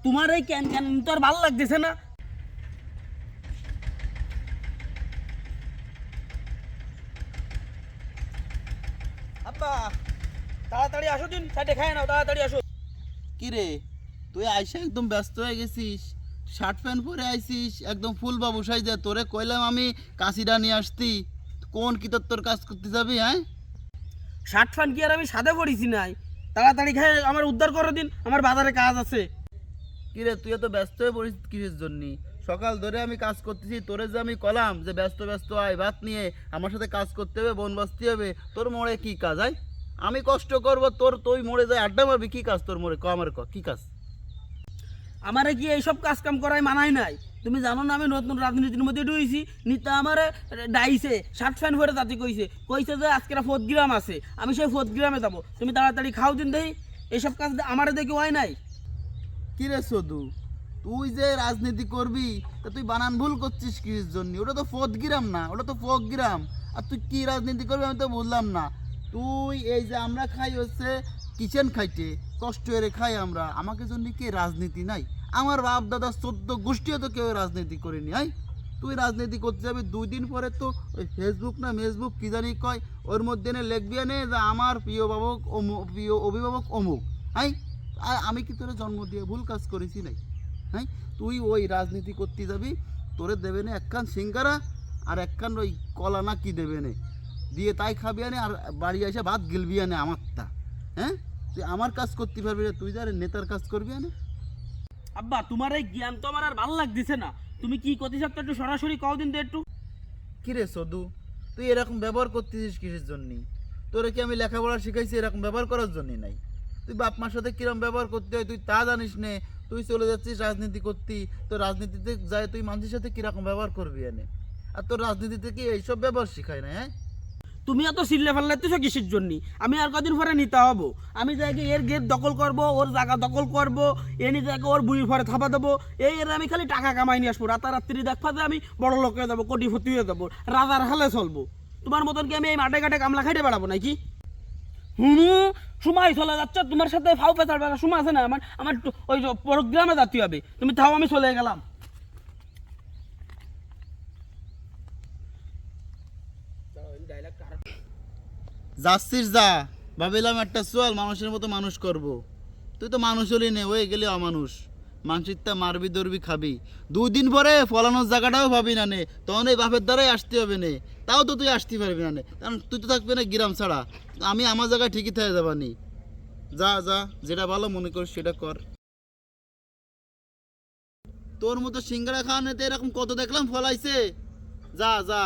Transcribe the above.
তোমার এই can can তো আর ভালো লাগতেছে না। আব্বা তাড়াতাড়ি আসো দিন, সাইডে খায় নাও, তাড়াতাড়ি আসো। কি রে, তুই আইসা একদম ব্যস্ত হয়ে গেছিস, শার্ট প্যান্ট পরে আইসিস একদম ফুল বাবু সাইজে। তোরে কইলাম আমি কাশিটা নিয়ে আসতি, কোন কি তোর কাজ করতে যাবি? হ্যাঁ, শার্ট ফান কি আর আমি সাদে পড়িছি নাই? তাড়াতাড়ি খায় আমার উদ্ধার করে দিন, আমার বাজারে কাজ আছে। কি রে, তুই এত ব্যস্ত হয়ে পড়িস কিসের জন্যে? সকাল ধরে আমি কাজ করতেছি, তোরে যে আমি কলাম যে ব্যস্ত ব্যস্ত আয়, ভাত নিয়ে আমার সাথে কাজ করতে হবে, বন বাঁচতে হবে, তোর মোড়ে কি কাজ? আয় আমি কষ্ট করব, তুই মোড়ে যায় আড্ডা মারবি, কি কাজ তোর মোড়ে? আমার কি কাজ? আমারে কি এইসব কাজ কাম করাই মানায় নাই? তুমি জানো না আমি নতুন রাজনীতির মধ্যে ঢুইছি, নিতা আমারে ডাইছে, শার্ট প্যান্ট পরে জাতি কইছে যে আজকে 4 গ্রাম আছে, আমি সেই 4 গ্রামে যাবো। তুমি তাড়াতাড়ি খাও দিন দেই, এইসব কাজ আমারে দেখি হয় নাই। কি রে সদু, তুই যে রাজনীতি করবি তা তুই বানান ভুল করছিস কিসের জন্য? ওটা তো 4 গ্রাম না, ওটা তো 4 গ্রাম। আর তুই কি রাজনীতি করবি আমি তো বুঝলাম না। তুই এই যে আমরা খাই হচ্ছে কিচেন খাইতে, কষ্ট করে খাই আমরা, আমাকে জন্য কি রাজনীতি নাই? আমার বাপ দাদা 14 গোষ্ঠীও তো কেউ রাজনীতি করেনি। আই তুই রাজনীতি করতে যাবি, 2 দিন পরে তো ওই ফেসবুক না মেসবুক কি জানি কয়, ওর মধ্যে এনে লিখবি নে যে আমার প্রিয় বাবক অমুক, প্রিয় অভিভাবক অমুক। আই আমি কি তোরে জন্ম দিয়ে ভুল কাজ করেছি নাই? হ্যাঁ, তুই ওই রাজনীতি করতে যাবি, তোরে দেবে না একখান সিঙ্গারা আর একখান ওই কলা না কি দেবে না, দিয়ে তাই খাবি আনে আর বাড়ি এসে ভাত গিলবি আনে আমারটা। হ্যাঁ, তুই আমার কাজ করতে পারবি না, তুই যারে নেতার কাজ করবি আনে। আব্বা তোমার এই জ্ঞান তো আমার আর ভালো লাগতেছে না। তুমি কি করতে চাচ্ছ একটু সরাসরি কও দিন তো একটু। কিরে সদু, তুই এরকম ব্যবহার করতেছিস কিসের জন্যে? তোরে কি আমি লেখাপড়া শিখাইছি এরকম ব্যবহার করার জন্যে? নাই, তুই বাপ মার সাথে কিরম ব্যবহার করতে হয় তুই তা জানিস নে। তুই চলে যাচ্ছিস রাজনীতি করতি, তো রাজনীতিতে যায় তুই মানুষের সাথে কিরকম ব্যবহার করবি এনে? আর তোর রাজনীতিতে কি এইসব ব্যবহার শিখায় না? হ্যাঁ, তুমি এত সিল্লে ফাল্লাইতেছো কিসের জন্য? আমি আর কদিন পরে নিতে হবো, আমি যাইকে এর গেট দখল করব, ওর জায়গা দখল করব, এ নিয়ে যাকে ওর বুড়ির পরে থাপা দেবো। এর আমি খালি টাকা কামাই নিয়ে আসবো, রাতারাত্রি দেখবা যে আমি বড় লোক হয়ে যাবো, কোটিপতি হয়ে যাবো, রাজার হালে চলবো। তোমার মতন কি আমি এই মাঠে ঘাটে কামলা খাইতে বেড়াবো নাকি? সময় চলে যাচ্ছে, তোমার সাথে ফাও পেঁচার বেড়া সময় আছে না? আমার আমার ওই প্রোগ্রামে যাতে হবে, তুমি থাও, আমি চলে গেলাম। যাচ্ছিস যা, ভাবিলাম একটা চল মানুষের মতো মানুষ করব। তুই তো মানুষ হলি নে, হয়ে গেলি অমানুষ। মানুষের তা মারবি দরবি খাবি, 2 দিন পরে ফলানোর জায়গাটাও ভাবি না নে, তখন এই বাপের দ্বারাই আসতে হবে নে। তাও তো তুই আসতে পারবি না নে, কারণ তুই তো থাকবি না গ্রাম ছাড়া। আমি আমার জায়গায় ঠিকই থেকে যাবানি। যা যা, যেটা ভালো মনে করিস সেটা কর। তোর মতো সিঙ্গারা খাওয়ানোতে এরকম কত দেখলাম ফলাইছে। যা যা।